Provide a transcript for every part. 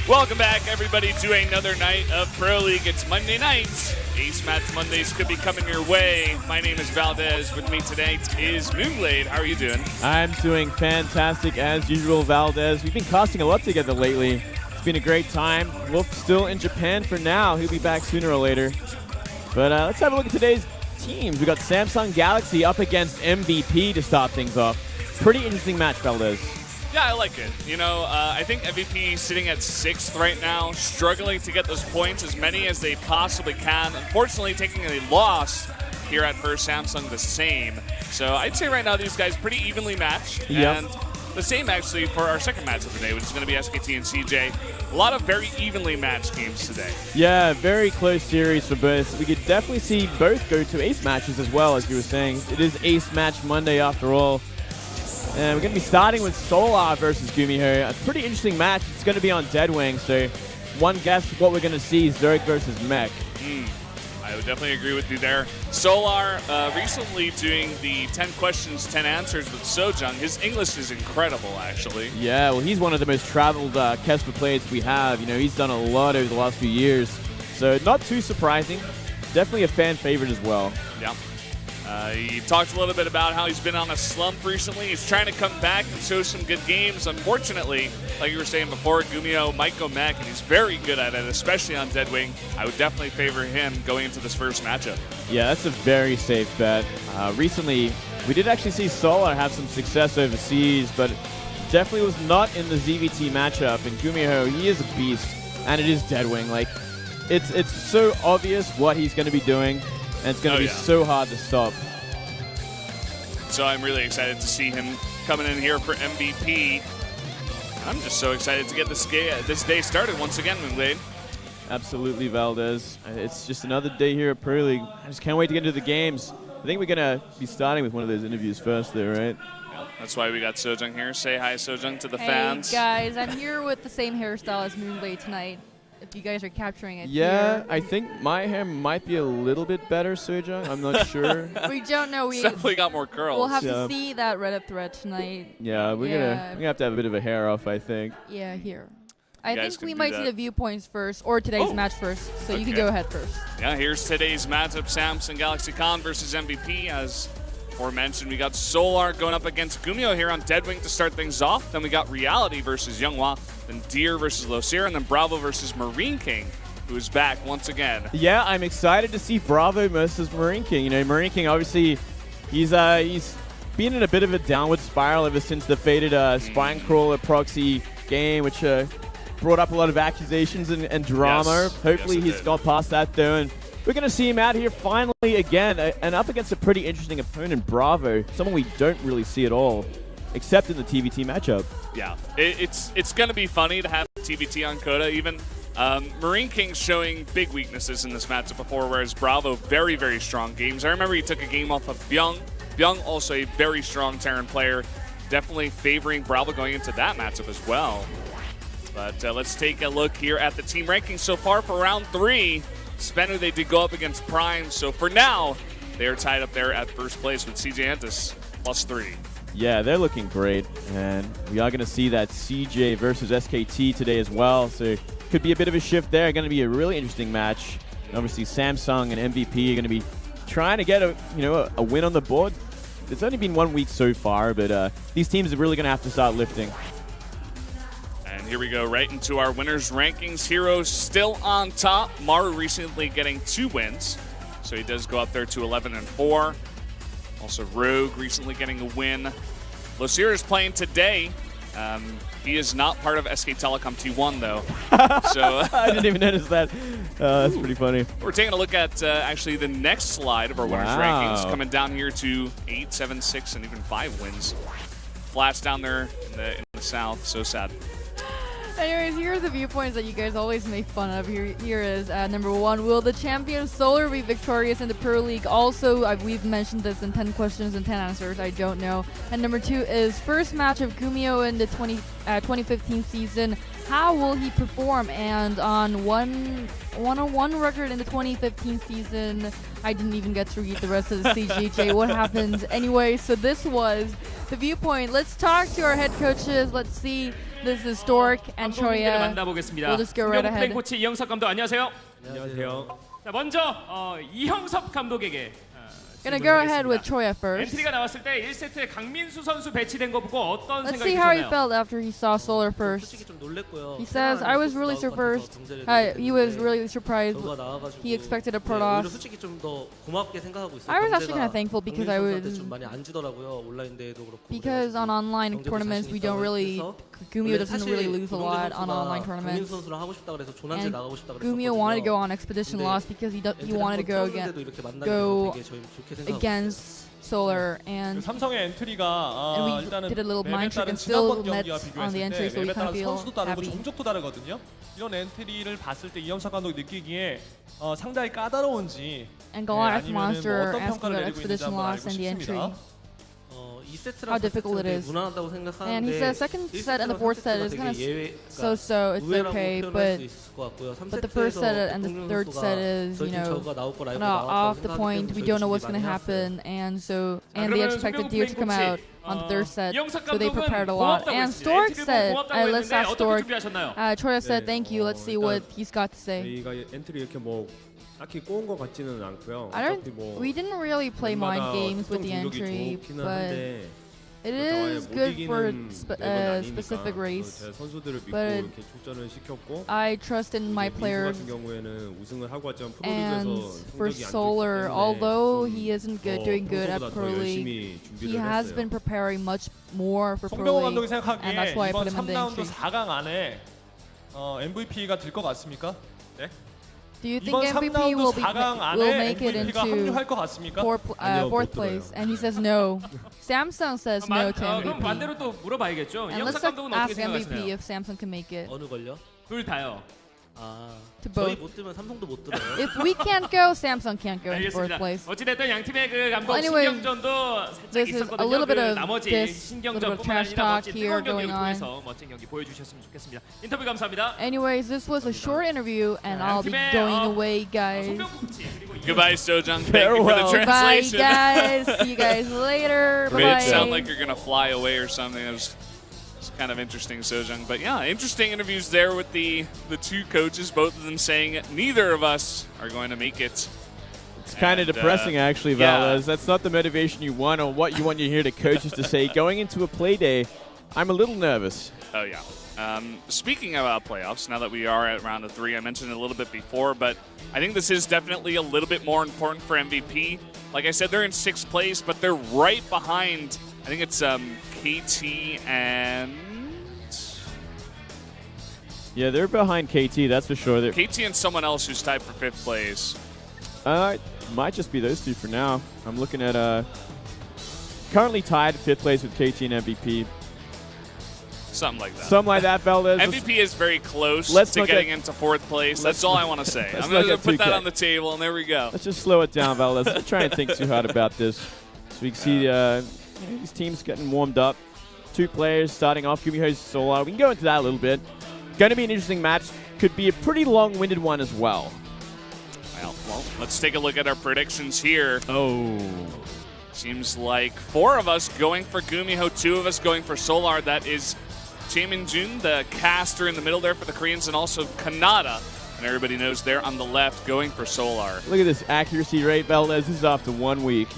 Welcome back, everybody, to another night of Pro League. It's Monday night. Ace Match Mondays could be coming your way. My name is Valdez. With me today is Moonblade. How are you doing? I'm doing fantastic as usual, Valdez. We've been casting a lot together lately. It's been a great time. Wolf's still in Japan for now. He'll be back sooner or later. But let's have a look at today's teams. We got Samsung Galaxy up against MVP to start things off. Pretty interesting match, Valdez. Yeah, I like it. You know, I think MVP sitting at 6th right now, struggling to get those points, as many as they possibly can. Unfortunately, taking a loss here at first, Samsung the same. So I'd say right now these guys pretty evenly matched. Yep. And the same actually for our second match of the day, which is going to be SKT and CJ. A lot of very evenly matched games today. Yeah, very close series for both. We could definitely see both go to ace matches as well, as you were saying. It is Ace Match Monday after all. And we're going to be starting with Solar versus GuMiho. A pretty interesting match. It's going to be on Deadwing, so one guess what we're going to see is Zerg versus Mech. I would definitely agree with you there. Solar recently doing the 10 questions, 10 answers with Sojung. His English is incredible, actually. Yeah, well, he's one of the most traveled Kesper players we have. You know, he's done a lot over the last few years. So not too surprising. Definitely a fan favorite as well. Yeah. He talked a little bit about how he's been on a slump recently. He's trying to come back and show some good games. Unfortunately, like you were saying before, GuMiho might go mech, and he's very good at it, especially on Deadwing. I would definitely favor him going into this first matchup. Yeah, that's a very safe bet. Recently, we did actually see Solar have some success overseas, but definitely was not in the ZVT matchup. And GuMiho, he is a beast, and it is Deadwing. Like, it's so obvious what he's going to be doing, and it's going to be so hard to stop. So I'm really excited to see him coming in here for MVP. I'm just so excited to get this day started once again, Moonblade. Absolutely, Valdez. It's just another day here at Pro League. I just can't wait to get into the games. I think we're going to be starting with one of those interviews first there, right? Yeah, that's why we got Sojung here. Say hi, Sojung, to the fans. Hey, guys. I'm here with the same hairstyle as Moonblade tonight, if you guys are capturing it. Yeah, here. I think my hair might be a little bit better, Sojung. I'm not sure. We don't know. We definitely got more curls. We'll have to see that Reddit thread tonight. Yeah, we're gonna have to have a bit of a hair off, I think. Yeah, here. I think we might see the viewpoints first, or today's match first, so you can go ahead first. Yeah, here's today's matchup, Samsung Galaxy Con versus MVP. As aforementioned, we got Solar going up against GuMiho here on Deadwing to start things off. Then we got Reality versus Younghwa, then Deer versus Losir, and then Bravo versus Marine King, who is back once again. Yeah, I'm excited to see Bravo versus Marine King. You know, Marine King, obviously, he's been in a bit of a downward spiral ever since the faded Spine Crawler proxy game, which brought up a lot of accusations and drama. Hopefully he's got past that, though, and we're going to see him out here finally again, and up against a pretty interesting opponent, Bravo, someone we don't really see at all, except in the TVT matchup. Yeah, it's going to be funny to have TVT on Coda even. Marine King's showing big weaknesses in this matchup before, whereas Bravo, very, very strong games. I remember he took a game off of Byung. Byung, also a very strong Terran player. Definitely favoring Bravo going into that matchup as well. But let's take a look here at the team rankings so far for round 3. Spenu, they did go up against Prime, so for now, they are tied up there at first place with CJ Antis +3. Yeah, they're looking great, and we are going to see that CJ versus SKT today as well, so could be a bit of a shift there. Going to be a really interesting match. And obviously, Samsung and MVP are going to be trying to get a win on the board. It's only been 1 week so far, but these teams are really going to have to start lifting. And here we go right into our winners rankings. Heroes still on top. Maru recently getting 2 wins, so he does go up there to 11-4. Also Rogue recently getting a win. Losir is playing today. He is not part of SK Telecom T1 though. So I didn't even notice that. That's pretty funny. We're taking a look at actually the next slide of our winners rankings, coming down here to 8, 7, 6, and even 5 wins. Flats down there in the south. So sad. Anyways, here are the viewpoints that you guys always make fun of. Here is number 1. Will the champion Solar be victorious in the Pro League? Also, we've mentioned this in 10 questions and 10 answers. I don't know. And number 2 is first match of GuMiho in the 2015 season. How will he perform? And on 101 record in the 2015 season, I didn't even get to read the rest of the CGJ. What happened? Anyway, so this was the viewpoint. Let's talk to our head coaches. Let's see This is Stork and 감독님들을 Choya. 만나보겠습니다. We'll just go right 플레이 ahead. 코치 이형섭 감독 안녕하세요. 안녕하세요. 자, 먼저 이형섭 감독에게 Gonna go ahead with Choya first. 엔트리가 나왔을 때 1세트에 강민수 선수 배치된 거 보고 어떤 Let's 생각이 see how he 드셨나요? felt after he saw Solar first. 솔직히 좀 놀랬고요. He says, I was really surprised. He was really surprised. He expected a 오히려 Protoss. 솔직히 좀 더 고맙게 생각하고 있어요. I was actually kind of thankful because I was 좀 많이 안 주더라고요. 온라인 대회도 그렇고. because on online tournaments we don't really GuMiho doesn't really lose a lot on online tournaments. 선수랑 하고 싶다 그래서 조난제 And 나가고 싶다 그랬었거든요. GuMiho wanted to go on expedition loss because he wanted to go against Solar and 삼성의 엔트리가 and we 일단은 did a little 맵에 mind trick 따른 and still 지난번 met 경기와 on the entry, 비교했을 so 때 we 맵에 kind 따른 of feel 선수도 다르고 happy. 종족도 다르거든요. 이런 엔트리를 봤을 때 이영석 감독 느끼기에 상당히 까다로운지 And Goliath 아니면은 뭐 Monster 어떤 asked 평가를 about 내리고 있는지 expedition 한번 loss 알고 and the entry. 싶습니다. How difficult it is. 무난하다고 생각하는데 And he says second set and the fourth set is kind of so-so, it's okay, but the first set and the third set is, you know, kind of off the point. We don't know what's going to happen, and they expected Deer to come out on the third set, so they prepared a lot. And Stork said, let's ask Stork. Choya said, thank you. Let's see what he's got to say. 저희가 엔트리 이렇게 뭐 딱히 꼬은 것 같지는 않고요. We didn't really play mind games with the entry, but it is good for a specific race. 제 선수들을 믿고 but 이렇게 출전을 시켰고 I trust in my 민수 players. 같은 경우에는 우승을 하고 왔지만 And 프로리그에서 for 성적이 안 Solar, 좋기 although 때문에 he isn't good, doing good at 평소보다 Pro 더 League, 열심히 준비를 he has 했어요. been preparing much more for 송병호 Pro 감독이 League, and that's 생각하기에 why I put 이번 him in the 3라운드 entry. 4강 안에 MVP가 될 것 같습니까? 네? Do you think 이번 MVP 3라운드 will 4강 안에 make it MVP가 into 합류할 것 같습니까? fourth place? And he says no. Samsung says no to 그럼 MVP. 반대로 또 물어봐야겠죠. And 이영석 let's 감독은 어떻게 ask MVP 생각하시나요? if Samsung can make it. 어느 걸요? 둘 다요. To 저희 both. 못 뜨면 삼성도 못 들어요. If we can't go, Samsung can't go in fourth 알겠습니다. place. 어찌됐든 양 팀의 그 감독 Anyway, 신경전도 살짝 this is a 있었거든요. little bit 그 of 나머지 this, 신경전 little bit of 뿐만 trash 아니라 talk 멋진 here 뜨거운 경기를 going on. 통해서 멋진 경기 보여주셨으면 좋겠습니다. 인터뷰 감사합니다. Anyways, this was a short interview, and I'll be going away, guys. 송병구 코치 그리고 Goodbye, Sojung. Thank you for the Bye, translation. guys. See you guys later. Made it sound Bye. like you're gonna fly away or something. It was kind of interesting, Sojung. But yeah, interesting interviews there with the two coaches, both of them saying neither of us are going to make it. It's kind of depressing, actually, yeah. Valdez. That's not the motivation you want or what you want to hear the coaches to say. Going into a play day, I'm a little nervous. Oh, yeah. Speaking about playoffs, now that we are at round of 3, I mentioned it a little bit before, but I think this is definitely a little bit more important for MVP. Like I said, they're in 6th place, but they're right behind, I think it's KT and... Yeah, they're behind KT, that's for sure. KT and someone else who's tied for 5th place. Might just be those two for now. I'm looking at currently tied 5th place with KT and MVP. Something like that. Something like that, Valdez. MVP is very close let's to not getting get- into 4th place. That's all I want to say. let's I'm not going to get put too that ca- on the table, and there we go. Let's just slow it down, Valdez. Let's try and think too hard about this. So we can see these teams getting warmed up. 2 players starting off. GuMiho's Solar. We can go into that a little bit. Going to be an interesting match. Could be a pretty long-winded one as well. Well, let's take a look at our predictions here. Oh. Seems like 4 of us going for GuMiho, 2 of us going for Solar. That is Jaemin Jun, the caster in the middle there for the Koreans, and also Kanata. And everybody knows they're on the left going for Solar. Look at this accuracy rate, Valdez. This is after 1 week.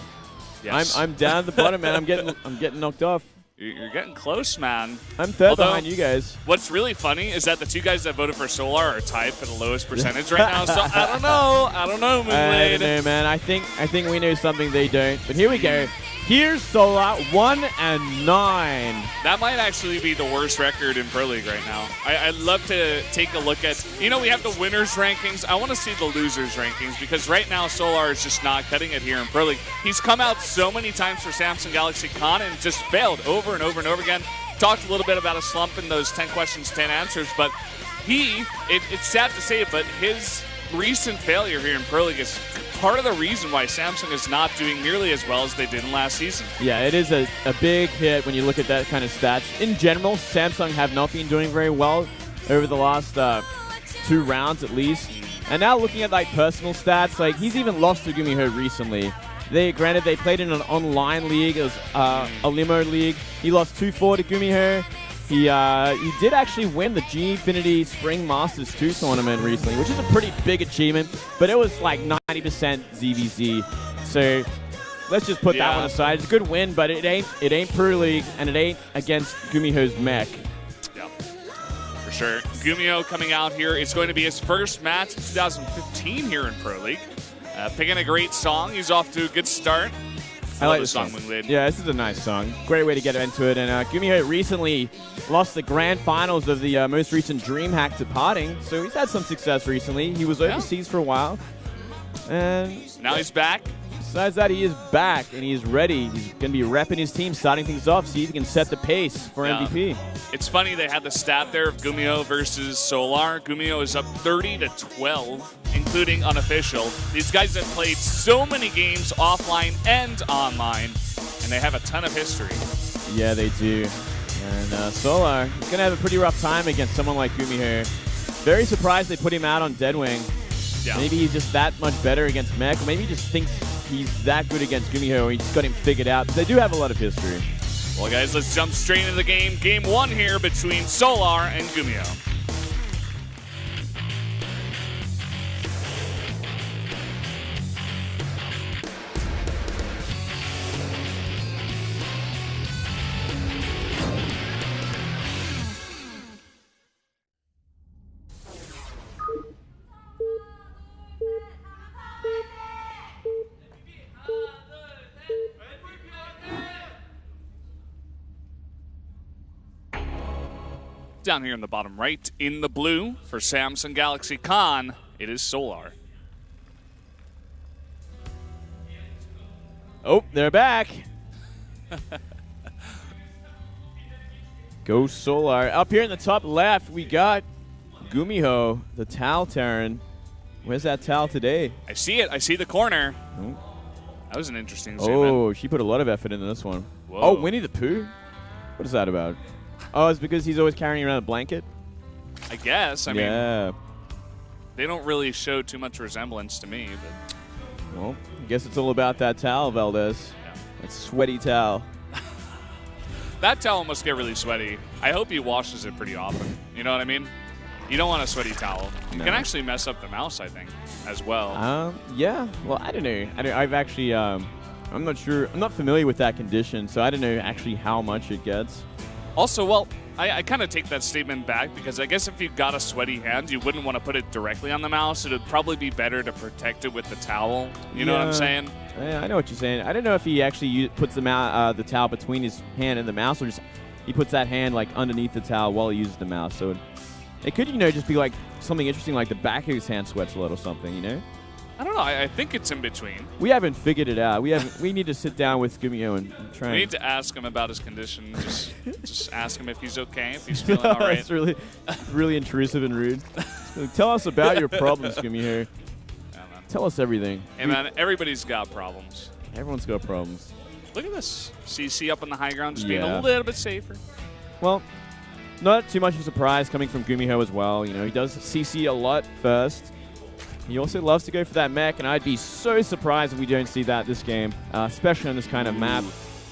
Yes. I'm down at the bottom, man. I'm getting knocked off. You're getting close, man. I'm 3rd Although, behind you guys. What's really funny is that the 2 guys that voted for Solar are tied for the lowest percentage right now. So I don't know. I don't know, I don't Moonblade. know, man. I think we know something they don't. But here we go. Here's Solar, 1-9. That might actually be the worst record in Pro League right now. I'd love to take a look at, we have the winners rankings. I want to see the losers rankings because right now Solar is just not cutting it here in Pro League. He's come out so many times for Samsung Galaxy Con and just failed over and over and over again. Talked a little bit about a slump in those 10 questions, 10 answers, but it's sad to say it, but his recent failure here in Pro League is part of the reason why Samsung is not doing nearly as well as they did in last season. Yeah, it is a big hit when you look at that kind of stats. In general, Samsung have not been doing very well over the last 2 rounds at least. And now looking at like personal stats, like he's even lost to GuMiho recently. Granted, they played in an online league. It was a limo league. He lost 2-4 to GuMiho. He did actually win the G-Infinity Spring Masters 2 tournament recently, which is a pretty big achievement, but it was like 90% ZVZ. So let's just put that one aside. It's a good win, but it ain't Pro League, and it ain't against GuMiho's mech. Yeah, for sure. GuMiho coming out here. It's going to be his first match in 2015 here in Pro League. Picking a great song. He's off to a good start. I like the this song. Winglid. Yeah, this is a nice song. Great way to get into it. And GuMiho recently lost the grand finals of the most recent DreamHack to Parting, so he's had some success recently. He was overseas for a while, and now he's back. Besides that, he is back, and he's ready. He's going to be repping his team, starting things off, see if he can set the pace for MVP. It's funny they had the stat there of GuMiho versus Solar. GuMiho is up 30-12, including unofficial. These guys have played so many games offline and online, and they have a ton of history. Yeah, they do. And Solar is going to have a pretty rough time against someone like GuMiho. Very surprised they put him out on Deadwing. Yeah. Maybe he's just that much better against Mech, or maybe he just thinks he's that good against GuMiho, or he just got him figured out. They do have a lot of history. Well, guys, let's jump straight into the game. Game 1 here between Solar and GuMiho. Down here in the bottom right, in the blue for Samsung Galaxy Con, it is Solar. Oh, they're back. Go Solar. Up here in the top left, we got GuMiho, the Tal Terran. Where's that Tal today? I see it. I see the corner. Oh, that was an interesting zoom in. Oh, she put a lot of effort into this one. Whoa. Oh, Winnie the Pooh? What is that about? Oh, it's because he's always carrying around a blanket? I guess. I yeah. mean, they don't really show too much resemblance to me. But Well, I guess it's all about that towel, Valdez. Yeah. That sweaty towel. that towel must get really sweaty. I hope he washes it pretty often. You know what I mean? You don't want a sweaty towel. You can actually mess up the mouse, I think, as well. Yeah. Well, I don't know. I've actually, I'm not sure. I'm not familiar with that condition, so I don't know actually how much it gets. Also, well, I kind of take that statement back because I guess if you've got a sweaty hand, you wouldn't want to put it directly on the mouse. It would probably be better to protect it with the towel. You know what I'm saying? Yeah, I know what you're saying. I don't know if he actually puts the towel between his hand and the mouse, or just he puts that hand like underneath the towel while he uses the mouse. So it could, just be like something interesting, like the back of his hand sweats a lot or something, I don't know. I think it's in between. We haven't figured it out. We need to sit down with GuMiho and try. We need to ask him about his condition. Just ask him if he's okay, if he's feeling all right. It's really intrusive and rude. So tell us about your problems, GuMiho. Yeah, tell us everything. Hey, man, everybody's got problems. Everyone's got problems. Look at this. CC up on the high ground, just being a little bit safer. Well, not too much of a surprise coming from GuMiho as well. He does CC a lot first. He also loves to go for that mech, and I'd be so surprised if we don't see that this game, especially on this kind of map.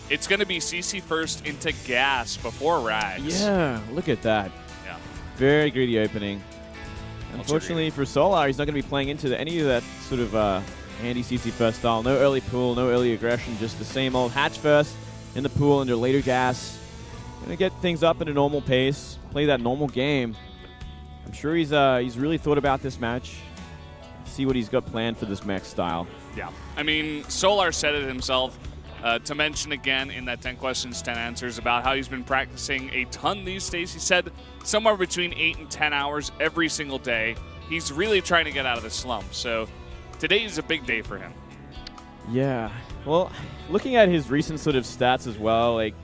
It's going to be CC first into gas before Rags. Yeah, look at that. Yeah. Very greedy opening. Unfortunately for Solar, he's not going to be playing into any of that sort of handy CC first style. No early pool, no early aggression, just the same old hatch first in the pool into later gas. Going to get things up at a normal pace, play that normal game. I'm sure he's really thought about this match. See what he's got planned for this mech style. Yeah. I mean, Solar said it himself. To mention again in that 10 questions, 10 answers about how he's been practicing a ton these days. He said somewhere between 8 and 10 hours every single day. He's really trying to get out of the slump. So today is a big day for him. Yeah. Well, looking at his recent sort of stats as well, like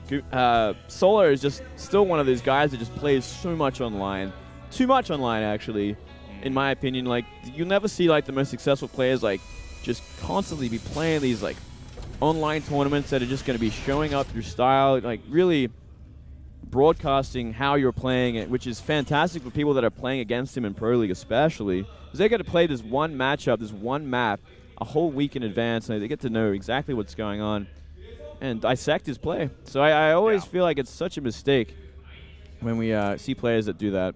Solar is just still one of those guys that just plays so much online. Too much online, actually. In my opinion, like, you'll never see like the most successful players like just constantly be playing these like online tournaments that are just going to be showing up your style, like really broadcasting how you're playing it, which is fantastic for people that are playing against him in Pro League, especially because they get to play this one matchup, this one map, a whole week in advance, and they get to know exactly what's going on and dissect his play. So I always feel like it's such a mistake when we see players that do that.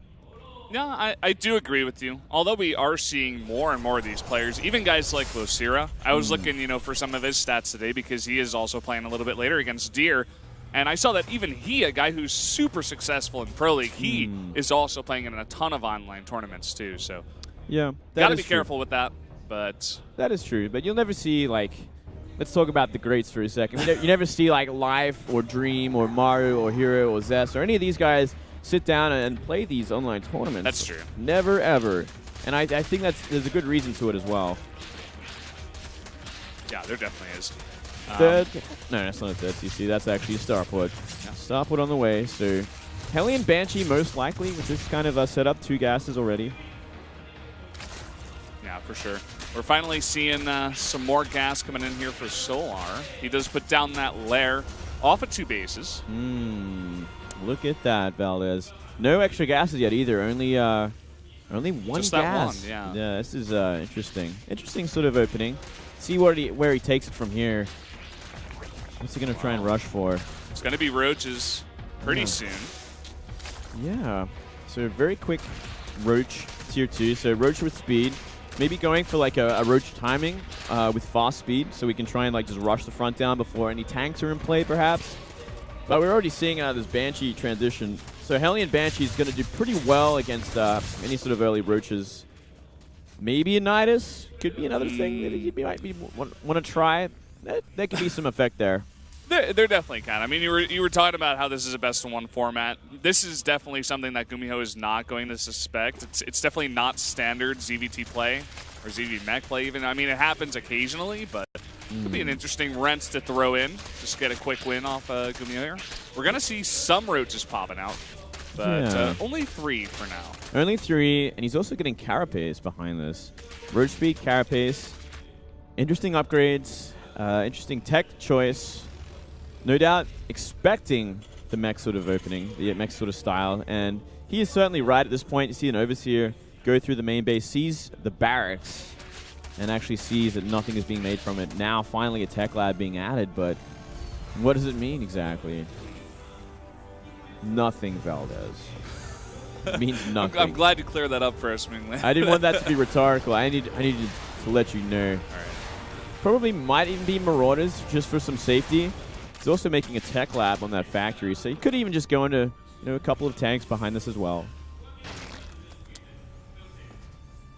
Yeah, I do agree with you. Although we are seeing more and more of these players, even guys like Losira. I was looking, for some of his stats today because he is also playing a little bit later against Deer. And I saw that even he, a guy who's super successful in Pro League, he is also playing in a ton of online tournaments too. So yeah, got to be careful with that. But that is true. But you'll never see, like, let's talk about the greats for a second. You never see, like, Life or Dream or Maru or Hero or Zest or any of these guys sit down and play these online tournaments. That's true. Never, ever. And I think there's a good reason to it as well. Yeah, there definitely is. Third. No, that's not a third CC. That's actually a Starport. Yeah. Starport on the way. So Hellion Banshee most likely with this kind of setup. 2 gases already. Yeah, for sure. We're finally seeing some more gas coming in here for Solar. He does put down that lair off of 2 bases. Look at that, Valdez. No extra gases yet either. Only one Just gas. That one, yeah. Yeah, this is interesting. Interesting sort of opening. See where he takes it from here. What's he going to try and rush for? It's going to be Roaches pretty soon. Yeah. So very quick Roach tier 2. So Roach with speed. Maybe going for like a Roach timing with fast speed so we can try and like just rush the front down before any tanks are in play perhaps. But we're already seeing this Banshee transition. So Hellion Banshee is going to do pretty well against any sort of early Roaches. Maybe a Nidus. Could be another thing that you might want to try. There could be some effect there. There definitely can. I mean, you were talking about how this is a best-of-1 format. This is definitely something that GuMiho is not going to suspect. It's definitely not standard ZVT play or ZV mech play even. I mean, it happens occasionally, but it could be an interesting wrench to throw in. Just get a quick win off GuMiho here. We're going to see some Roaches popping out, but only 3 for now. Only 3, and he's also getting Carapace behind this. Roach speed, Carapace. Interesting upgrades. Interesting tech choice. No doubt expecting the mech sort of opening, the mech sort of style. And he is certainly right at this point. You see an Overseer go through the main base, sees the barracks, and actually sees that nothing is being made from it. Now, finally, a tech lab being added, but what does it mean exactly? Nothing, Valdez. It means nothing. I'm glad you cleared that up for us, Mingling. I didn't want that to be rhetorical. I needed to let you know. All right. Probably might even be Marauders just for some safety. He's also making a tech lab on that factory, so he could even just go into a couple of tanks behind this as well.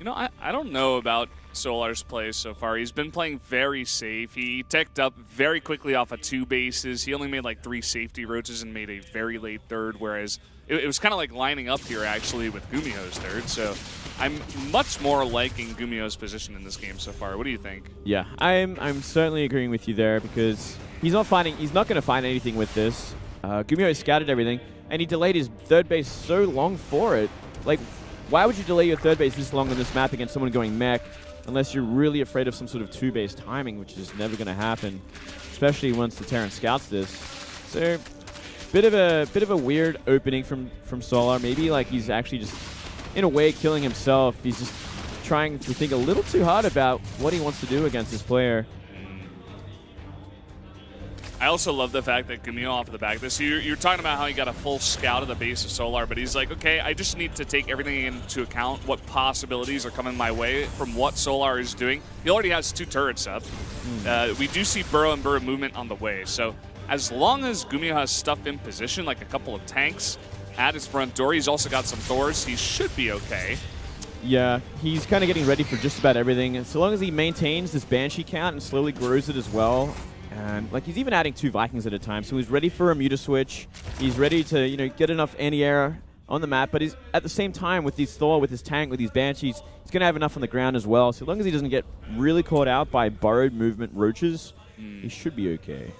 I don't know about Solar's play so far. He's been playing very safe. He teched up very quickly off of 2 bases. He only made like 3 safety Roaches and made a very late third, whereas it was kind of like lining up here actually with GuMiho's third. So I'm much more liking GuMiho's position in this game so far. What do you think? Yeah, I'm certainly agreeing with you there because he's not going to find anything with this. GuMiho scouted everything, and he delayed his third base so long for it. Like, why would you delay your third base this long on this map against someone going mech unless you're really afraid of some sort of 2-base timing, which is never going to happen, especially once the Terran scouts this. So, bit of a weird opening from Solar. Maybe like he's actually just in a way killing himself. He's just trying to think a little too hard about what he wants to do against this player. I also love the fact that GuMiho off the back of this, you're talking about how he got a full scout of the base of Solar, but he's like, okay, I just need to take everything into account, what possibilities are coming my way from what Solar is doing. He already has 2 turrets up. We do see Burrow and Burrow movement on the way, so as long as GuMiho has stuff in position, like a couple of tanks at his front door, he's also got some Thors, he should be okay. Yeah, he's kind of getting ready for just about everything, and so long as he maintains this Banshee count and slowly grows it as well. And like he's even adding 2 Vikings at a time, so he's ready for a Muta switch. He's ready to get enough anti-air on the map, but he's at the same time with these Thor, with his tank, with these Banshees, he's going to have enough on the ground as well. So long as he doesn't get really caught out by burrowed movement Roaches, he should be okay.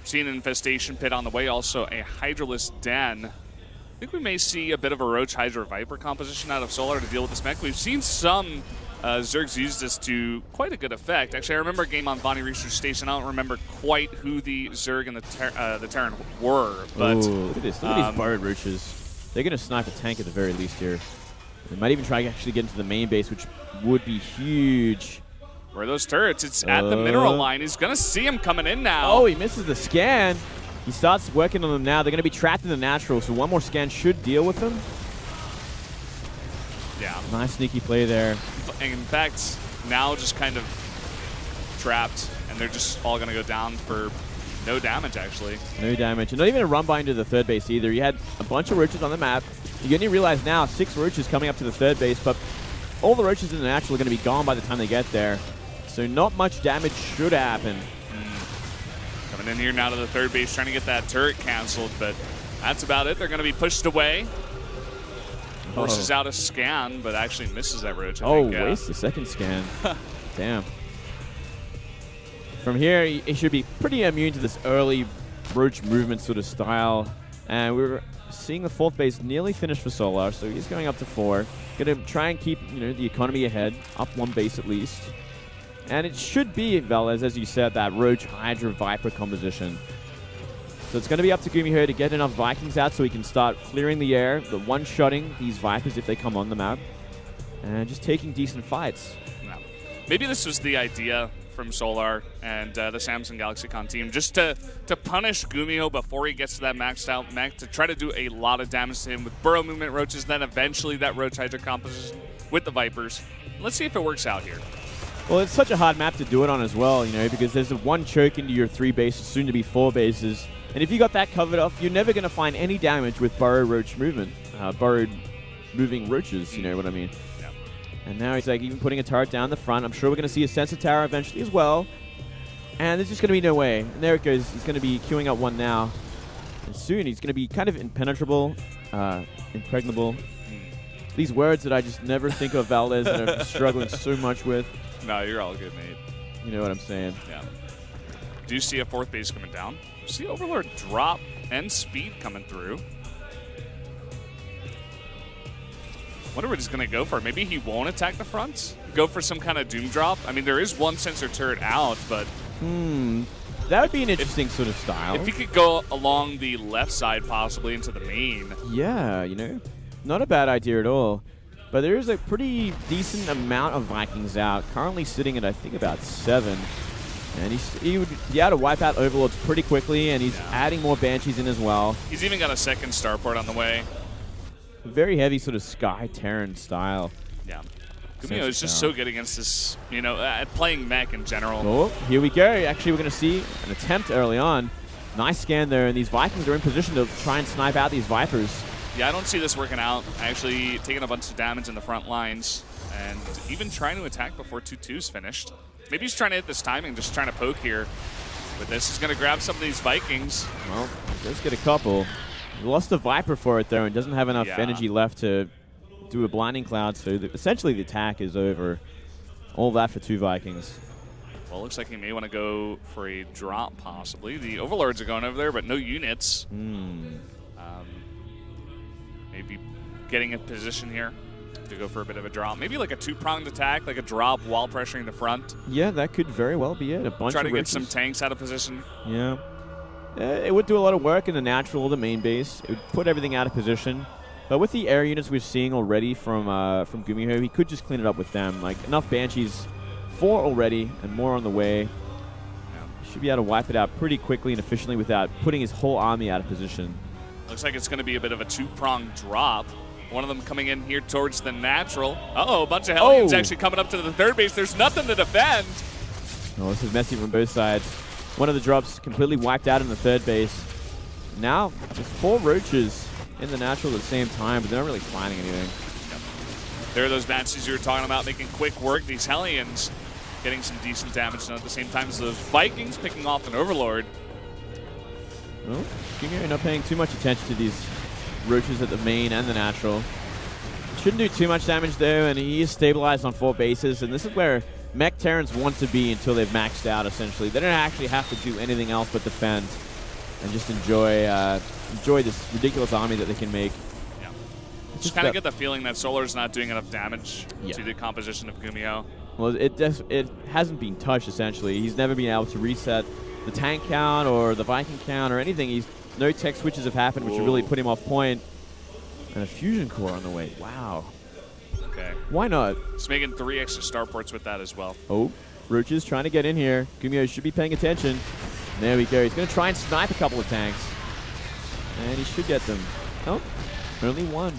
Seeing an Infestation Pit on the way, also a Hydraless Den. I think we may see a bit of a Roach Hydra Viper composition out of Solar to deal with this mech. We've seen some Zergs use this to quite a good effect. Actually, I remember a game on Bonnie Research Station. I don't remember quite who the Zerg and the Terran were. But look at this. Look at these burrowed Roaches. They're going to snipe a tank at the very least here. They might even try to actually get into the main base, which would be huge. Where are those turrets? It's at the mineral line. He's going to see him coming in now. Oh, he misses the scan. He starts working on them now. They're going to be trapped in the natural, so one more scan should deal with them. Yeah. Nice sneaky play there. In fact, now just kind of trapped, and they're just all going to go down for no damage, actually. No damage. And not even a run by into the third base either. You had a bunch of roaches on the map. You only realize now 6 roaches coming up to the third base, but all the roaches in the natural are going to be gone by the time they get there. So not much damage should happen. Coming in here now to the third base, trying to get that turret canceled, but that's about it. They're going to be pushed away. Forces out a scan, but actually misses that roach. I think. Waste the second scan. Damn. From here, he should be pretty immune to this early roach movement sort of style. And we're seeing the 4th base nearly finished for Solar, so he's going up to 4. Going to try and keep the economy ahead, up 1 base at least. And it should be, Velez, as you said, that Roach Hydra Viper composition. So it's going to be up to GuMiho to get enough Vikings out so he can start clearing the air, the one-shotting these Vipers if they come on the map, and just taking decent fights. Yeah. Maybe this was the idea from Solar and the Samsung GalaxyCon team, just to punish GuMiho before he gets to that maxed out mech, to try to do a lot of damage to him with burrow movement roaches, then eventually that Roach Hydra composition with the Vipers. Let's see if it works out here. Well, it's such a hard map to do it on as well, because there's a 1 choke into your 3 bases, soon to be 4 bases. And if you got that covered off, you're never going to find any damage with burrow roach movement, burrowed moving roaches, you know what I mean? Yeah. And now he's like even putting a turret down the front. I'm sure we're going to see a sensor tower eventually as well. And there's just going to be no way. And there it goes. He's going to be queuing up 1 now. And soon he's going to be kind of impenetrable, impregnable. These words that I just never think of, Valdez, that I'm struggling so much with. No, you're all good, mate. You know what I'm saying? Yeah. Do you see a 4th base coming down? See Overlord drop and speed coming through. Wonder what he's going to go for. Maybe he won't attack the fronts? Go for some kind of doom drop? I mean, there is 1 sensor turret out, but... That would be an interesting sort of style. If he could go along the left side, possibly, into the main. Yeah, not a bad idea at all. But there is a pretty decent amount of Vikings out, currently sitting at, I think, about 7. And he would be able to wipe out Overlords pretty quickly, and he's adding more Banshees in as well. He's even got a 2nd starport on the way. Very heavy sort of Sky Terran style. Yeah. GuMiho is just so good against this, at playing mech in general. Oh, here we go. Actually, we're going to see an attempt early on. Nice scan there, and these Vikings are in position to try and snipe out these Vipers. Yeah, I don't see this working out. Actually taking a bunch of damage in the front lines and even trying to attack before 2-2's finished. Maybe he's trying to hit this timing, just trying to poke here. But this is going to grab some of these Vikings. Well, he does get a couple. He lost a Viper for it, though, and doesn't have enough energy left to do a Blinding Cloud. So essentially the attack is over. All that for 2 Vikings. Well, it looks like he may want to go for a drop, possibly. The Overlords are going over there, but no units. Maybe getting in position here to go for a bit of a drop. Maybe like a 2-pronged attack, like a drop while pressuring the front. Yeah, that could very well be it. A bunch Try of to riches. get some tanks out of position. Yeah. It would do a lot of work in the natural, the main base. It would put everything out of position. But with the air units we're seeing already from GuMiho, he could just clean it up with them. Like, enough Banshees, 4 already, and more on the way. Should be able to wipe it out pretty quickly and efficiently without putting his whole army out of position. Looks like it's going to be a bit of a 2-pronged drop. One of them coming in here towards the natural. Uh-oh, a bunch of Hellions actually coming up to the third base. There's nothing to defend. Oh, this is messy from both sides. One of the drops completely wiped out in the third base. Now, just 4 roaches in the natural at the same time, but they're not really finding anything. Yep. There are those Banshees you were talking about making quick work. These Hellions getting some decent damage done at the same time as those Vikings picking off an Overlord. Well, GuMiho not paying too much attention to these roaches at the main and the natural. Shouldn't do too much damage though, and he is stabilized on 4 bases, and this is where Mech Terrans want to be until they've maxed out, essentially. They don't actually have to do anything else but defend and just enjoy this ridiculous army that they can make. Yeah. Just kind of get the feeling that Solar's not doing enough damage to the composition of GuMiho. Well, it hasn't been touched, essentially. He's never been able to reset the tank count or the Viking count or anything. No tech switches have happened, which have really put him off point. And a fusion core on the way. Wow. Okay. Why not? He's making 3 extra starports with that as well. Oh, Roaches trying to get in here. GuMiho should be paying attention. There we go. He's going to try and snipe a couple of tanks. And he should get them. Oh, only one.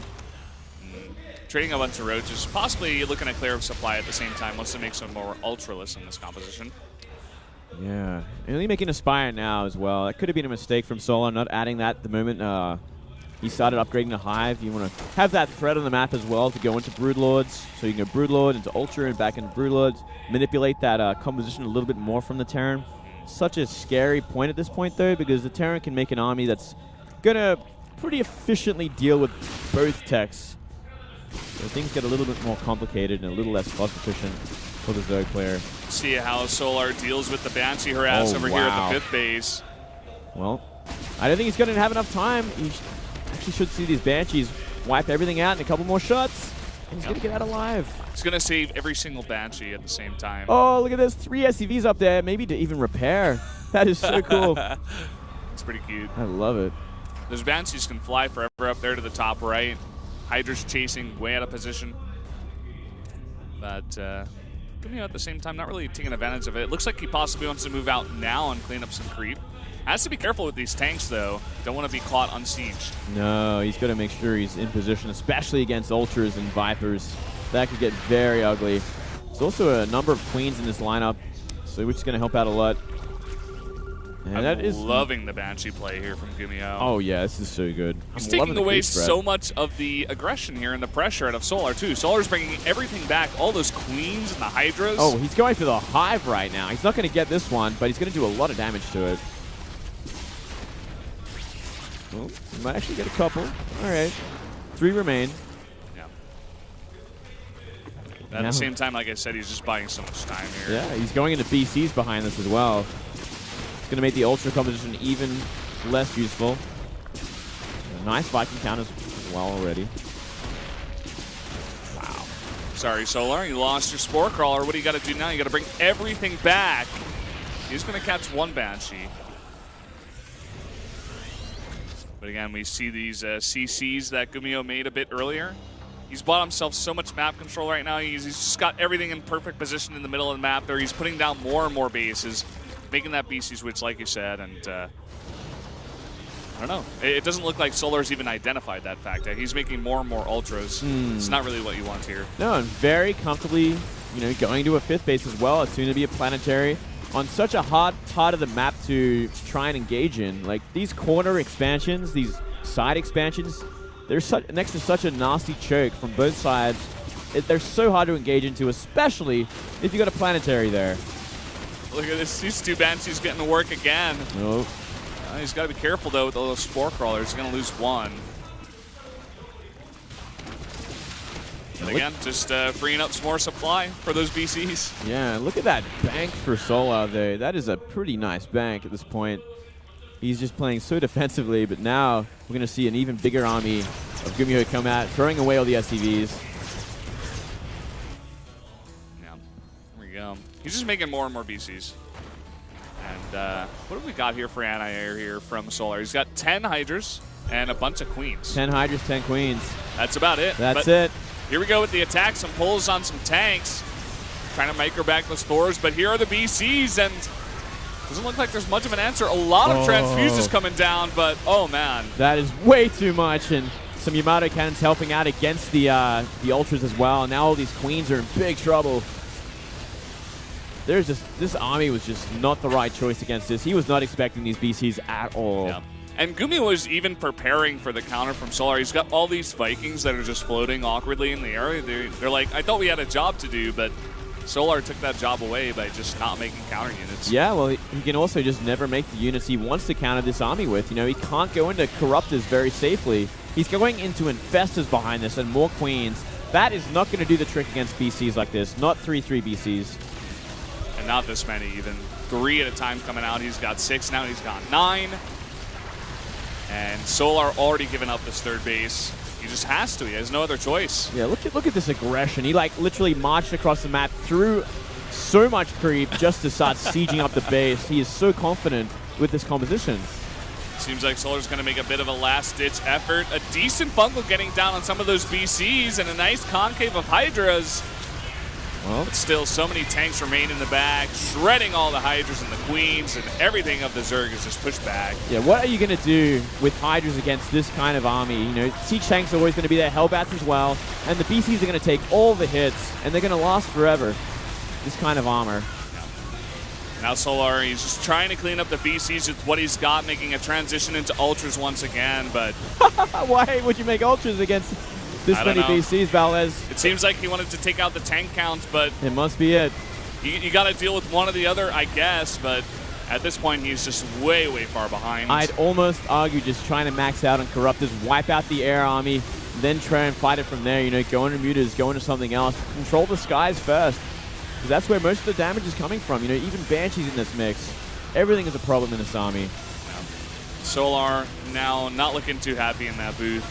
Trading a bunch of roaches, possibly looking to clear up supply at the same time. Wants to make some more ultralists in this composition. Yeah, only making a Spire now as well. That could have been a mistake from Solar, not adding that at the moment. He started upgrading the Hive. You want to have that threat on the map as well to go into Broodlords. So you can go Broodlord into Ultra and back into Broodlords. Manipulate that composition a little bit more from the Terran. Such a scary point at this point, though, because the Terran can make an army that's going to pretty efficiently deal with both techs. So things get a little bit more complicated and a little less cost efficient for the Zerg player. See how Solar deals with the Banshee harass over here at the 5th base. Well, I don't think he's going to have enough time. He actually should see these Banshees wipe everything out in a couple more shots. And he's going to get out alive. He's going to save every single Banshee at the same time. Oh, look at this. 3 SCVs up there, maybe to even repair. That is so cool. It's pretty cute. I love it. Those Banshees can fly forever up there to the top right. Hydra's chasing way out of position. But GuMiho at the same time not really taking advantage of it. It looks like he possibly wants to move out now and clean up some creep. Has to be careful with these tanks, though. Don't want to be caught unsieged. No, he's got to make sure he's in position, especially against Ultras and Vipers. That could get very ugly. There's also a number of Queens in this lineup, so which is going to help out a lot. And I'm that is loving the Banshee play here from GuMiho. Oh, yeah, this is so good. He's taking away so much of the aggression here and the pressure out of Solar, too. Solar's bringing everything back, all those Queens and the Hydras. Oh, he's going for the Hive right now. He's not going to get this one, but he's going to do a lot of damage to it. Well, he might actually get a couple. All right. 3 remain. Yeah. At the same time, like I said, he's just buying so much time here. Yeah, he's going into BCs behind this as well. It's going to make the Ultra composition even less useful. A nice Viking count as well already. Wow. Sorry, Solar, you lost your Spore Crawler. What do you got to do now? You got to bring everything back. He's going to catch one Banshee. But again, we see these CCs that GuMiho made a bit earlier. He's bought himself so much map control right now. He's just got everything in perfect position in the middle of the map there. He's putting down more and more bases, making that BC switch, like you said. And I don't know. It doesn't look like Solar's even identified that fact. He's making more and more Ultras. It's not really what you want here. No, and very comfortably, going to a 5th base as well. It's soon to be a planetary. On such a hard part of the map to try and engage in. Like, these corner expansions, these side expansions, they're next to such a nasty choke from both sides. They're so hard to engage into, especially if you got a planetary there. Look at this. These 2 Banshees getting to work again. Nope. He's got to be careful, though, with all those Spore Crawlers. He's going to lose 1. And again, just freeing up some more supply for those BCs. Yeah, look at that bank for Solar there. That is a pretty nice bank at this point. He's just playing so defensively, but now we're going to see an even bigger army of GuMiho come out, throwing away all the SCVs. Yeah, there we go. He's just making more and more BCs. And what have we got here for anti-air here from Solar? He's got 10 Hydras and a bunch of Queens. 10 Hydras, 10 Queens. That's about it. That's it. Here we go with the attack. Some pulls on some tanks. Trying to micro back those Thors, but here are the BCs, and doesn't look like there's much of an answer. A lot of transfuses coming down, but oh man. That is way too much, and some Yamato cannons helping out against the Ultras as well. Now all these Queens are in big trouble. This army was just not the right choice against this. He was not expecting these BCs at all. Yeah. And GuMiho was even preparing for the counter from Solar. He's got all these Vikings that are just floating awkwardly in the air. They're like, I thought we had a job to do, but Solar took that job away by just not making counter units. Yeah, well, he can also just never make the units he wants to counter this army with. He can't go into Corruptors very safely. He's going into Infestors behind this and more Queens. That is not going to do the trick against BCs like this. Not 3-3 BCs. And not this many even. 3 at a time coming out. He's got 6 now. He's got 9. And Solar already given up this 3rd base. He just has to. He has no other choice. Yeah, look at this aggression. He literally marched across the map through so much creep just to start sieging up the base. He is so confident with this composition. Seems like Solar's going to make a bit of a last-ditch effort. A decent bungle getting down on some of those BCs and a nice concave of Hydras. Well, But still, so many tanks remain in the back, shredding all the Hydras and the Queens, and everything of the Zerg is just pushed back. yeah, what are you going to do with Hydras against this kind of army? You know, Siege tanks are always going to be there, Hellbats as well, and the BCs are going to take all the hits, and they're going to last forever. This kind of armor. Now Solar, he's just trying to clean up the BCs with what he's got, making a transition into Ultras once again, but Why would you make Ultras against this I don't many know. BCs, Valdez? it seems like he wanted to take out the tank counts, but It must be it. you got to deal with one or the other, I guess, but at this point, he's just way, way far behind. I'd almost argue just trying to max out on Corruptors, wipe out the air army, then try and fight it from there. You know, go into Mutas, go into something else. Control the skies first. Because that's where most of the damage is coming from. You know, even Banshee's in this mix. Everything is a problem in this army. Solar now not looking too happy in that booth.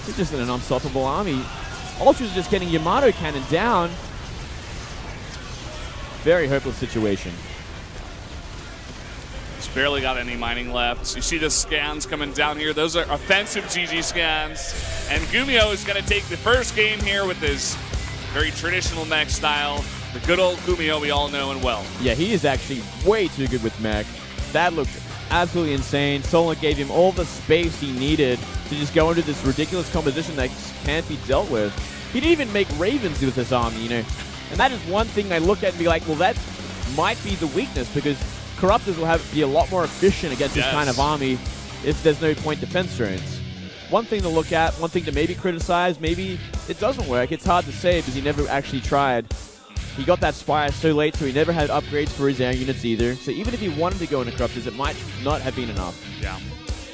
It's just an unstoppable army. Ultra's just getting Yamato cannon down. Very hopeless situation. He's barely got any mining left. You see the scans coming down here. Those are offensive GG scans. And GuMiho is going to take the first game here with his very traditional mech style. The good old GuMiho we all know and well. Yeah, he is actually way too good with mech. That looked absolutely insane. Solar gave him all the space he needed to just go into this ridiculous composition that can't be dealt with. He didn't even make Ravens with this army, you know. And that is one thing I look at and be like, well, that might be the weakness, because Corruptors will be a lot more efficient against this kind of army if there's no point defense drones. One thing to look at, one thing to maybe criticize, maybe it doesn't work. It's hard to say because he never actually tried. He got that Spire so late, so he never had upgrades for his air units either. So even if he wanted to go into Corruptors, it might not have been enough. Yeah.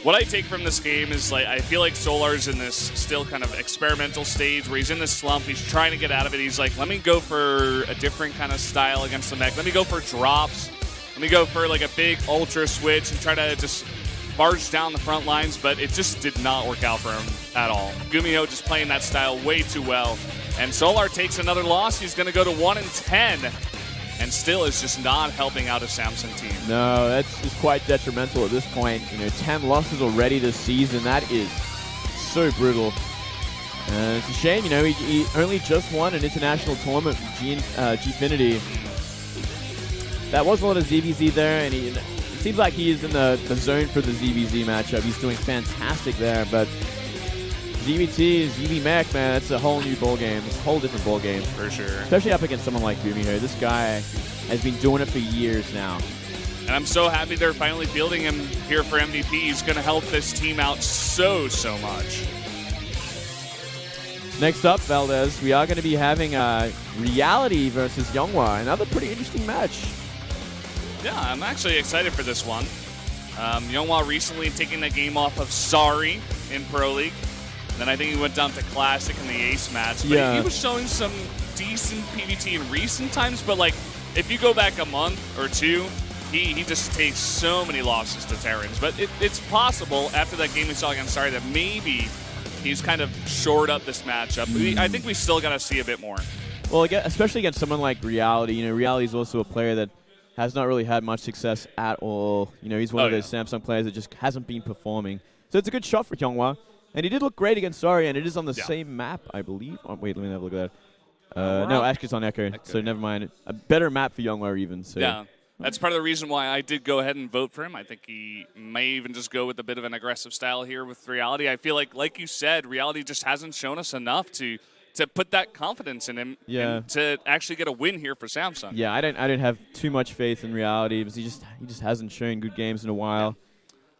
What I take from this game is, like, I feel like Solar's in this still kind of experimental stage where he's in this slump. He's trying to get out of it. He's like, let me go for a different kind of style against the mech. Let me go for drops. Let me go for like a big ultra switch and try to just barge down the front lines, but it just did not work out for him at all. GuMiho just playing that style way too well. And Solar takes another loss. He's going to go to 1-10 and still is just not helping out a Samsung team. No, that's just quite detrimental at this point. You know, 10 losses already this season. That is so brutal. It's a shame, you know, he only just won an international tournament with Gfinity. That was a lot of ZVZ there, and it seems like he is in the zone for the ZVZ matchup. He's doing fantastic there, but ZVT, ZV Mech, man, that's a whole new ball game. It's a whole different ball game. For sure. Especially up against someone like GuMiho. This guy has been doing it for years now. And I'm so happy they're finally fielding him here for MVP. He's going to help this team out so much. Next up, Valdez, we are going to be having Reality versus Younghwa. Another pretty interesting match. Yeah, I'm actually excited for this one. Younghwa recently taking the game off of Sari in Pro League. Then I think he went down to Classic in the Ace match. But he was showing some decent PvT in recent times. But like, if you go back a month or two, he just takes so many losses to Terrans. But it's possible after that game we saw against Sari that maybe he's kind of shored up this matchup. I think we still got to see a bit more. Well, especially against someone like Reality. You know, Reality is also a player that has not really had much success at all. You know, he's one of those Samsung players that just hasn't been performing. So it's a good shot for Younghwa. And he did look great against Sari, and it is on the same map, I believe. Oh, wait, let me have a look at that. No, Ashka's on Echo, so never mind. A better map for Younghwa even. So. Yeah, that's part of the reason why I did go ahead and vote for him. I think he may even just go with a bit of an aggressive style here with Reality. I feel like you said, Reality just hasn't shown us enough to put that confidence in him and to actually get a win here for Samsung. Yeah, I don't have too much faith in Reality because he just hasn't shown good games in a while.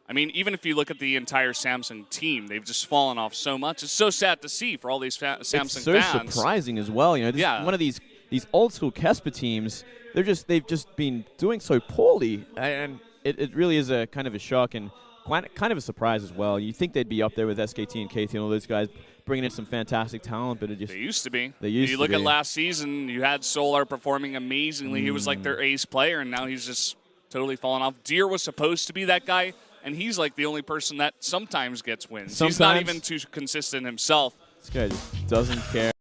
I mean, even if you look at the entire Samsung team, they've just fallen off so much. It's so sad to see for all these Samsung fans. It's so surprising as well. You know, one of these old school Kesper teams, they've just been doing so poorly, and it really is a kind of a shock and kind of a surprise as well. You think they'd be up there with SKT and KT and all those guys, bringing in some fantastic talent, but it just... They used to be. You look at last season, you had Solar performing amazingly. He was like their ace player, and now he's just totally fallen off. Deer was supposed to be that guy, and he's like the only person that sometimes gets wins. He's not even too consistent himself. This guy just doesn't care.